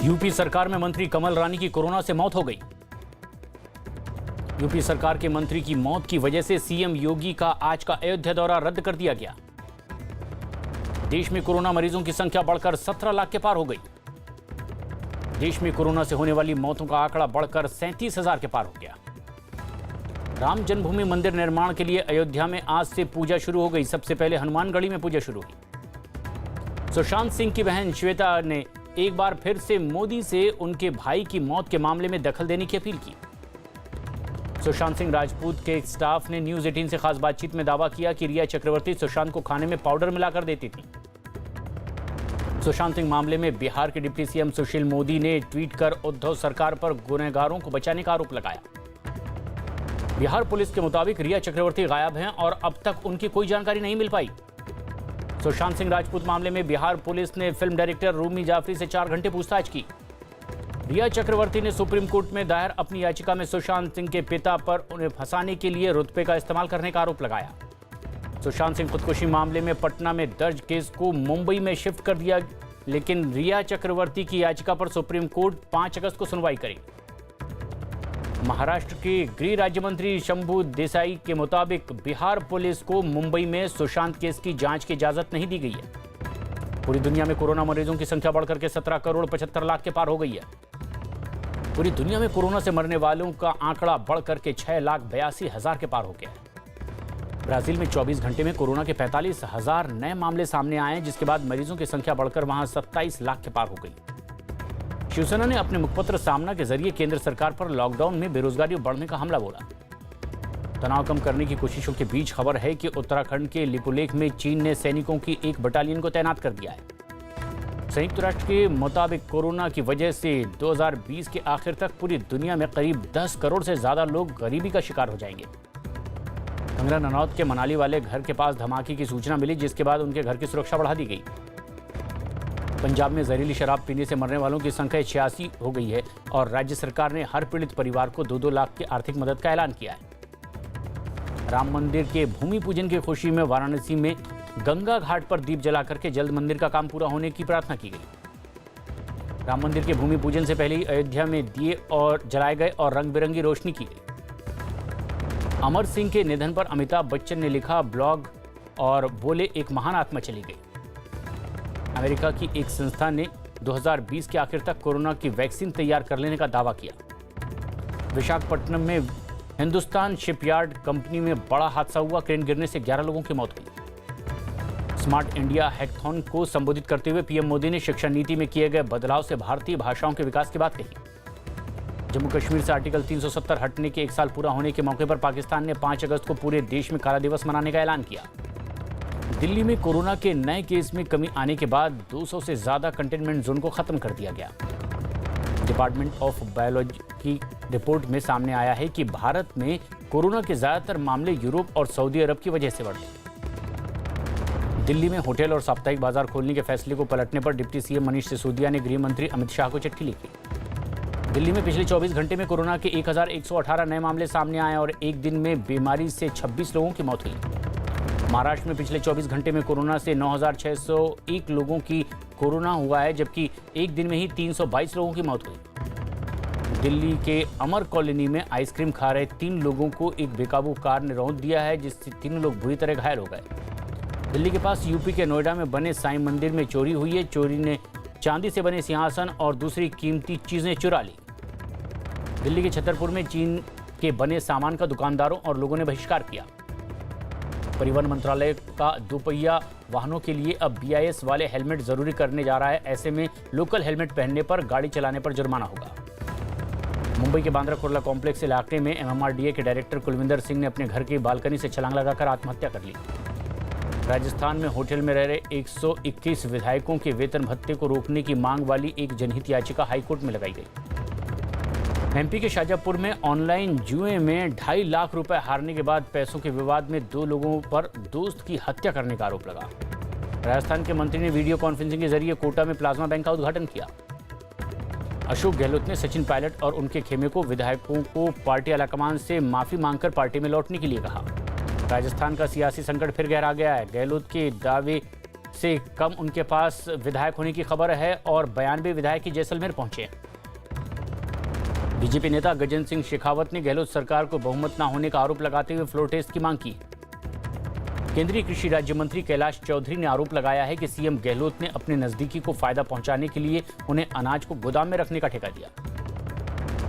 UP सरकार में मंत्री कमल रानी की कोरोना से मौत हो गई। यूपी सरकार के मंत्री की मौत की वजह से सीएम योगी का आज का अयोध्या दौरा रद्द कर दिया गया। देश में कोरोना मरीजों की संख्या बढ़कर 17 लाख के पार हो गई। देश में कोरोना से होने वाली मौतों का आंकड़ा बढ़कर 37,000 के पार हो गया। राम जन्मभूमि मंदिर निर्माण के लिए अयोध्या में आज से पूजा शुरू हो गई। सबसे पहले हनुमानगढ़ी में पूजा शुरू हुई। सुशांत सिंह की बहन श्वेता ने एक बार फिर से मोदी से उनके भाई की मौत के मामले में दखल देने की अपील की। सुशांत सिंह राजपूत के स्टाफ ने न्यूज 18 से खास बातचीत में दावा किया कि रिया चक्रवर्ती सुशांत को खाने में पाउडर मिलाकर देती थी। सुशांत सिंह मामले में बिहार के डिप्टी सीएम सुशील मोदी ने ट्वीट कर उद्धव सरकार पर गुनहगारों को बचाने का आरोप लगाया। बिहार पुलिस के मुताबिक रिया चक्रवर्ती गायब हैं और अब तक उनकी कोई जानकारी नहीं मिल पाई। सुशांत सिंह राजपूत मामले में बिहार पुलिस ने फिल्म डायरेक्टर रूमी जाफरी से 4 घंटे पूछताछ की। रिया चक्रवर्ती ने सुप्रीम कोर्ट में दायर अपनी याचिका में सुशांत सिंह के पिता पर उन्हें फंसाने के लिए रुतबे का इस्तेमाल करने का आरोप लगाया। सुशांत सिंह खुदकुशी मामले में पटना में दर्ज केस को मुंबई में शिफ्ट कर दिया, लेकिन रिया चक्रवर्ती की याचिका पर सुप्रीम कोर्ट 5 अगस्त को सुनवाई करेगी। महाराष्ट्र के गृह राज्य मंत्री शंभू देसाई के मुताबिक बिहार पुलिस को मुंबई में सुशांत केस की जांच की इजाजत नहीं दी गई है। पूरी दुनिया में कोरोना मरीजों की संख्या बढ़कर के 17 करोड़ 75 लाख के पार हो गई है। पूरी दुनिया में कोरोना से मरने वालों का आंकड़ा बढ़कर के 6,82,000 के पार हो गया है। ब्राजील में 24 घंटे में कोरोना के 45,000 नए मामले सामने आए, जिसके बाद मरीजों की संख्या बढ़कर वहां 27 लाख के पार हो गई। शिवसेना ने अपने मुखपत्र सामना के जरिए केंद्र सरकार पर लॉकडाउन में बेरोजगारी बढ़ने का हमला बोला। तनाव कम करने की कोशिशों के बीच खबर है कि उत्तराखंड के लिपुलेख में चीन ने सैनिकों की एक बटालियन को तैनात कर दिया है। संयुक्त राष्ट्र के मुताबिक कोरोना की वजह से 2020 के आखिर तक पूरी दुनिया में करीब 10 करोड़ से ज्यादा लोग गरीबी का शिकार हो जाएंगे। कंगना रनौत के मनाली वाले घर के पास धमाके की सूचना मिली, जिसके बाद उनके घर की सुरक्षा बढ़ा दी गई। पंजाब में जहरीली शराब पीने से मरने वालों की संख्या 86 हो गई है और राज्य सरकार ने हर पीड़ित परिवार को 2-2 लाख की आर्थिक मदद का ऐलान किया है। राम मंदिर के भूमि पूजन की खुशी में वाराणसी में गंगा घाट पर दीप जलाकर के जल्द मंदिर का काम पूरा होने की प्रार्थना की गई। राम मंदिर के भूमि पूजन से पहले ही अयोध्या में दिए और जलाए गए और रंग बिरंगी रोशनी की गई। अमर सिंह के निधन पर अमिताभ बच्चन ने लिखा ब्लॉग और बोले, एक महान आत्मा चली गई। अमेरिका की एक संस्था ने 2020 के आखिर तक कोरोना की वैक्सीन तैयार कर लेने का दावा किया। विशाखापट्टनम में हिंदुस्तान शिपयार्ड कंपनी में बड़ा हादसा हुआ। क्रेन गिरने से 11 लोगों की मौत हुई। स्मार्ट इंडिया हैकाथॉन को संबोधित करते हुए पीएम मोदी ने शिक्षा नीति में किए गए बदलाव से भारतीय भाषाओं के विकास की बात कही। जम्मू कश्मीर से आर्टिकल 370 हटने के 1 साल पूरा होने के मौके पर पाकिस्तान ने 5 अगस्त को पूरे देश में काला दिवस मनाने का ऐलान किया। दिल्ली में कोरोना के नए केस में कमी आने के बाद 200 से ज्यादा कंटेनमेंट जोन को खत्म कर दिया गया। डिपार्टमेंट ऑफ बायोलॉजी की रिपोर्ट में सामने आया है कि भारत में कोरोना के ज्यादातर मामले यूरोप और सऊदी अरब की वजह से बढ़े। दिल्ली में होटल और साप्ताहिक बाजार खोलने के फैसले को पलटने पर डिप्टी सीएम मनीष सिसोदिया ने गृह मंत्री अमित शाह को चिट्ठी लिखी। दिल्ली में पिछले 24 घंटे में कोरोना के 1,118 नए मामले सामने आए और एक दिन में बीमारी से 26 लोगों की मौत हुई। महाराष्ट्र में पिछले 24 घंटे में कोरोना से 9,601 लोगों की कोरोना हुआ है, जबकि एक दिन में ही 322 लोगों की मौत हुई। दिल्ली के अमर कॉलोनी में आइसक्रीम खा रहे 3 लोगों को एक बेकाबू कार ने रौंद दिया है, जिससे 3 लोग बुरी तरह घायल हो गए। दिल्ली के पास यूपी के नोएडा में बने साईं मंदिर में चोरी हुई है। चोरी ने चांदी से बने सिंहासन और दूसरी कीमती चीजें चुरा ली। दिल्ली के छतरपुर में चीन के बने सामान का दुकानदारों और लोगों ने बहिष्कार किया। परिवहन मंत्रालय का दोपहिया वाहनों के लिए अब BIS वाले हेलमेट जरूरी करने जा रहा है। ऐसे में लोकल हेलमेट पहनने पर गाड़ी चलाने पर जुर्माना होगा। मुंबई के बांद्रा कुर्ला कॉम्प्लेक्स इलाके में MMRDA के डायरेक्टर कुलविंदर सिंह ने अपने घर की बालकनी से छलांग लगाकर आत्महत्या कर ली। राजस्थान में होटल में रह रहे 121 विधायकों के वेतन भत्ते को रोकने की मांग वाली एक जनहित याचिका हाईकोर्ट में लगाई गई। MP के शाजापुर में ऑनलाइन जुए में 2.5 लाख रुपए हारने के बाद पैसों के विवाद में 2 लोगों पर दोस्त की हत्या करने का आरोप लगा। राजस्थान के मंत्री ने वीडियो कॉन्फ्रेंसिंग के जरिए कोटा में प्लाज्मा बैंक का उद्घाटन किया। अशोक गहलोत ने सचिन पायलट और उनके खेमे को विधायकों को पार्टी आलाकमान से माफी मांगकर पार्टी में लौटने के लिए कहा। राजस्थान का सियासी संकट फिर गहरा गया है। गहलोत के दावे से कम उनके पास विधायक होने की खबर है और 92 विधायक ही जैसलमेर पहुंचे हैं। बीजेपी नेता गजेंद्र सिंह शेखावत ने गहलोत सरकार को बहुमत न होने का आरोप लगाते हुए फ्लोर टेस्ट की मांग की। केंद्रीय कृषि राज्य मंत्री कैलाश चौधरी ने आरोप लगाया है कि सीएम गहलोत ने अपने नजदीकी को फायदा पहुंचाने के लिए उन्हें अनाज को गोदाम में रखने का ठेका दिया।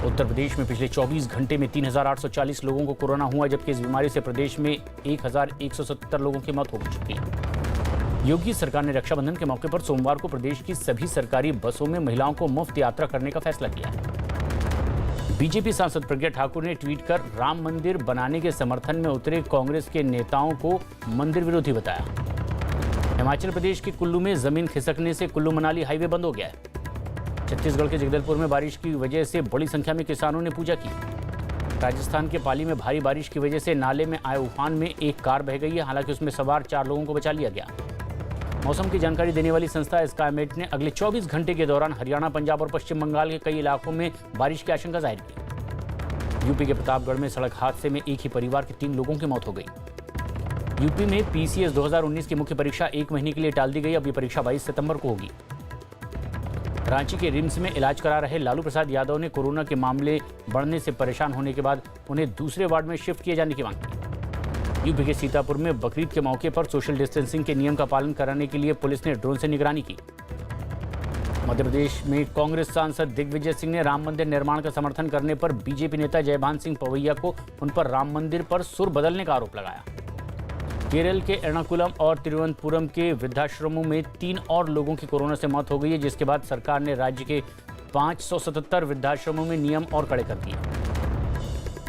उत्तर प्रदेश में पिछले 24 घंटे में 3,840 लोगों को कोरोना हुआ, जबकि इस बीमारी से प्रदेश में 1,170 लोगों की मौत हो चुकी है। योगी सरकार ने रक्षाबंधन के मौके पर सोमवार को प्रदेश की सभी सरकारी बसों में महिलाओं को मुफ्त यात्रा करने का फैसला किया है। बीजेपी सांसद प्रज्ञा ठाकुर ने ट्वीट कर राम मंदिर बनाने के समर्थन में उतरे कांग्रेस के नेताओं को मंदिर विरोधी बताया। हिमाचल प्रदेश के कुल्लू में जमीन खिसकने से कुल्लू मनाली हाईवे बंद हो गया है। छत्तीसगढ़ के जगदलपुर में बारिश की वजह से बड़ी संख्या में किसानों ने पूजा की। राजस्थान के पाली में भारी बारिश की वजह से नाले में आए उफान में एक कार बह गई है, हालांकि उसमें सवार 4 लोगों को बचा लिया गया। मौसम की जानकारी देने वाली संस्था स्काईमेट ने अगले 24 घंटे के दौरान हरियाणा, पंजाब और पश्चिम बंगाल के कई इलाकों में बारिश की आशंका जाहिर की। यूपी के प्रतापगढ़ में सड़क हादसे में एक ही परिवार के 3 लोगों की मौत हो गई। यूपी में पीसीएस 2019 की मुख्य परीक्षा 1 महीने के लिए टाल दी गई। अब ये परीक्षा 22 सितंबर को होगी। रांची के रिम्स में इलाज करा रहे लालू प्रसाद यादव ने कोरोना के मामले बढ़ने से परेशान होने के बाद उन्हें दूसरे वार्ड में शिफ्ट किए जाने की मांग की। यूपी के सीतापुर में बकरीद के मौके पर सोशल डिस्टेंसिंग के नियम का पालन कराने के लिए पुलिस ने ड्रोन से निगरानी की। मध्य प्रदेश में कांग्रेस सांसद दिग्विजय सिंह ने राम मंदिर निर्माण का समर्थन करने पर बीजेपी नेता जयभान सिंह पवैया को उन पर राम मंदिर पर सुर बदलने का आरोप लगाया। केरल के एर्नाकुलम और तिरुवनंतपुरम के वृद्धाश्रमों में 3 और लोगों की कोरोना से मौत हो गई है, जिसके बाद सरकार ने राज्य के 577 वृद्धाश्रमों में नियम और कड़े कर दिए।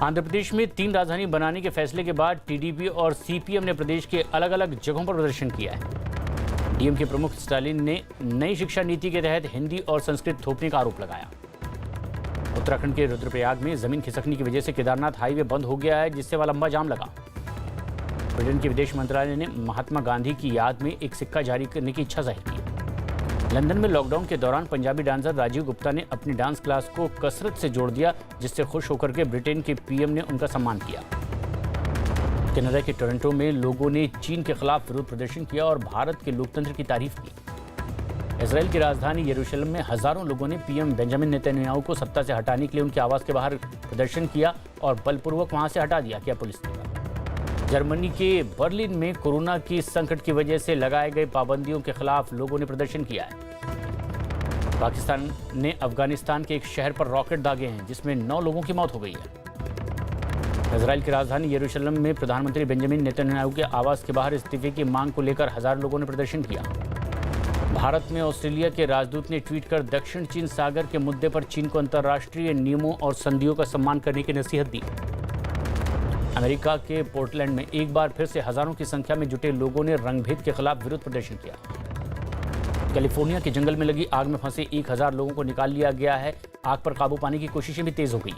आंध्र प्रदेश में 3 राजधानी बनाने के फैसले के बाद टीडीपी और सीपीएम ने प्रदेश के अलग अलग जगहों पर प्रदर्शन किया है। डीएम के प्रमुख स्टालिन ने नई शिक्षा नीति के तहत हिंदी और संस्कृत थोपने का आरोप लगाया। उत्तराखंड के रुद्रप्रयाग में जमीन खिसकने की वजह से केदारनाथ हाईवे बंद हो गया है, जिससे वह लंबा जाम लगा। ब्रिटेन के विदेश मंत्रालय ने महात्मा गांधी की याद में एक सिक्का जारी करने की इच्छा जाहिर की। लंदन में लॉकडाउन के दौरान पंजाबी डांसर राजीव गुप्ता ने अपनी डांस क्लास को कसरत से जोड़ दिया, जिससे खुश होकर के ब्रिटेन के पीएम ने उनका सम्मान किया। कनाडा के टोरंटो में लोगों ने चीन के खिलाफ विरोध प्रदर्शन किया और भारत के लोकतंत्र की तारीफ की। इजराइल की राजधानी यरूशलेम में हजारों लोगों ने पीएम बेंजामिन नेतन्याहू को सत्ता से हटाने के लिए उनके आवास के बाहर प्रदर्शन किया और बलपूर्वक वहां से हटा दिया गया पुलिस ने। जर्मनी के बर्लिन में कोरोना की संकट की वजह से लगाए गए पाबंदियों के खिलाफ लोगों ने प्रदर्शन किया है। पाकिस्तान ने अफगानिस्तान के एक शहर पर रॉकेट दागे हैं, जिसमें 9 लोगों की मौत हो गई है। इजराइल की राजधानी यरूशलेम में प्रधानमंत्री बेंजामिन नेतन्याहू के आवास के बाहर इस्तीफे की मांग को लेकर हजारों लोगों ने प्रदर्शन किया। भारत में ऑस्ट्रेलिया के राजदूत ने ट्वीट कर दक्षिण चीन सागर के मुद्दे पर चीन को अंतर्राष्ट्रीय नियमों और संधियों का सम्मान करने की नसीहत दी। अमेरिका के पोर्टलैंड में एक बार फिर से हजारों की संख्या में जुटे लोगों ने रंगभेद के खिलाफ विरोध प्रदर्शन किया। कैलिफोर्निया के जंगल में लगी आग में फंसे 1000 लोगों को निकाल लिया गया है। आग पर काबू पाने की कोशिशें भी तेज हो गई।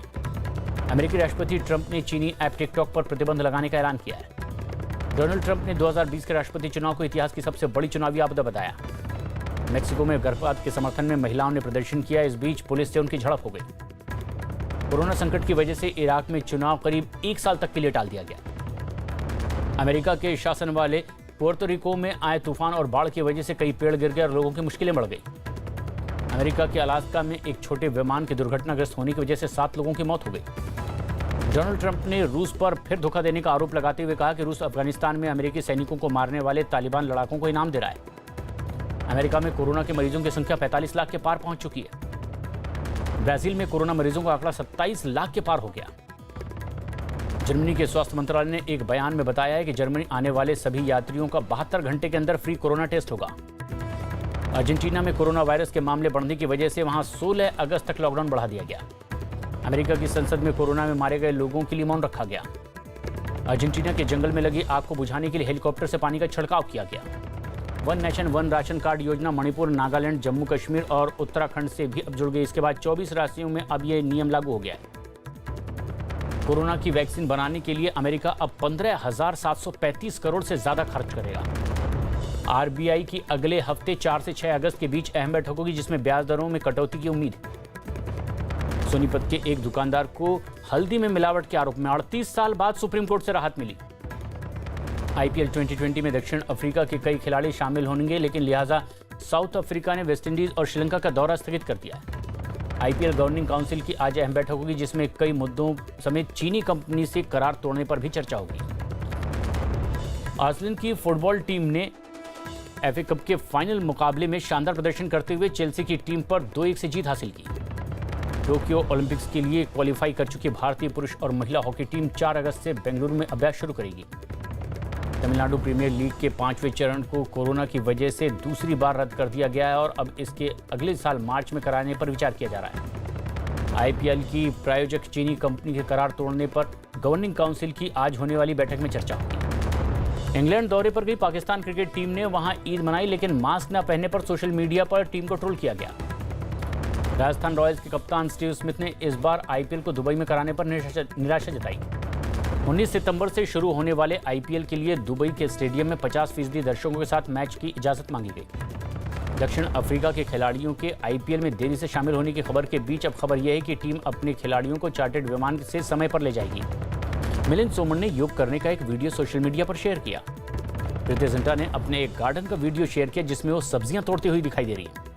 अमेरिकी राष्ट्रपति ट्रंप ने चीनी ऐप टिकटॉक पर प्रतिबंध लगाने का ऐलान किया है। डोनाल्ड ट्रंप ने 2020 के राष्ट्रपति चुनाव को इतिहास की सबसे बड़ी चुनावी आपदा बताया। मेक्सिको में गर्भपात के समर्थन में महिलाओं ने प्रदर्शन किया। इस बीच पुलिस से उनकी झड़प हो गई। कोरोना संकट की वजह से इराक में चुनाव करीब 1 साल तक के लिए टाल दिया गया। अमेरिका के शासन वाले पुर्तो रिको में आए तूफान और बाढ़ की वजह से कई पेड़ गिर गए और लोगों की मुश्किलें बढ़ गई। अमेरिका के अलास्का में एक छोटे विमान के दुर्घटनाग्रस्त होने की वजह से 7 लोगों की मौत हो गई। डोनाल्ड ट्रंप ने रूस पर फिर धोखा देने का आरोप लगाते हुए कहा कि रूस अफगानिस्तान में अमेरिकी सैनिकों को मारने वाले तालिबान लड़ाकों को इनाम दे रहा है। अमेरिका में कोरोना के मरीजों की संख्या 45 लाख के पार पहुंच चुकी है। ब्राजील में कोरोना मरीजों का आंकड़ा 27 लाख के पार हो गया। जर्मनी के स्वास्थ्य मंत्रालय ने एक बयान में बताया है कि जर्मनी आने वाले सभी यात्रियों का 72 घंटे के अंदर फ्री कोरोना टेस्ट होगा। अर्जेंटीना में कोरोना वायरस के मामले बढ़ने की वजह से वहां 16 अगस्त तक लॉकडाउन बढ़ा दिया गया। अमेरिका की संसद में कोरोना में मारे गए लोगों के लिए मौन रखा गया। अर्जेंटीना के जंगल में लगी आग को बुझाने के लिए हेलीकॉप्टर से पानी का छिड़काव किया गया। One nation one ration card योजना मणिपुर, नागालैंड, जम्मू कश्मीर और उत्तराखंड से भी अब जुड़ गई। इसके बाद 24 राज्यों में अब ये नियम लागू हो गया है। कोरोना की वैक्सीन बनाने के लिए अमेरिका अब 15,735 करोड़ से ज्यादा खर्च करेगा। आरबीआई की अगले हफ्ते 4 से 6 अगस्त के बीच अहम बैठक होगी, जिसमें ब्याज दरों में कटौती की उम्मीद है। सोनीपत के एक दुकानदार को हल्दी में मिलावट के आरोप में 38 साल बाद सुप्रीम कोर्ट से राहत मिली। आईपीएल 2020 में दक्षिण अफ्रीका के कई खिलाड़ी शामिल होंगे, लेकिन लिहाजा साउथ अफ्रीका ने वेस्टइंडीज और श्रीलंका का दौरा स्थगित कर दिया है। आईपीएल गवर्निंग काउंसिल की आज अहम बैठक होगी, जिसमें कई मुद्दों समेत चीनी कंपनी से करार तोड़ने पर भी चर्चा होगी। आर्सेनल की फुटबॉल टीम ने एफए कप के फाइनल मुकाबले में शानदार प्रदर्शन करते हुए चेल्सी की टीम पर 2-1 से जीत हासिल की। टोक्यो ओलंपिक्स के लिए क्वालिफाई कर चुकी भारतीय पुरुष और महिला हॉकी टीम 4 अगस्त से बेंगलुरु में अभ्यास शुरू करेगी। तमिलनाडु प्रीमियर लीग के 5वें चरण को कोरोना की वजह से दूसरी बार रद्द कर दिया गया है और अब इसके अगले साल मार्च में कराने पर विचार किया जा रहा है। आईपीएल की प्रायोजक चीनी कंपनी के करार तोड़ने पर गवर्निंग काउंसिल की आज होने वाली बैठक में चर्चा होगी। इंग्लैंड दौरे पर गई पाकिस्तान क्रिकेट टीम ने वहां ईद मनाई, लेकिन मास्क न पहनने पर सोशल मीडिया पर टीम को ट्रोल किया गया। राजस्थान रॉयल्स के कप्तान स्टीव स्मिथ ने इस बार आईपीएल को दुबई में कराने पर निराशा जताई। 19 सितंबर से शुरू होने वाले आईपीएल के लिए दुबई के स्टेडियम में 50% दर्शकों के साथ मैच की इजाजत मांगी गई। दक्षिण अफ्रीका के खिलाड़ियों के आईपीएल में देरी से शामिल होने की खबर के बीच अब खबर यह है कि टीम अपने खिलाड़ियों को चार्टर्ड विमान से समय पर ले जाएगी। मिलिंद सोमन ने योग करने का एक वीडियो सोशल मीडिया पर शेयर किया। प्रीति जिंटा ने अपने एक गार्डन का वीडियो शेयर किया, जिसमें वो सब्जियां तोड़ती हुई दिखाई दे रही है।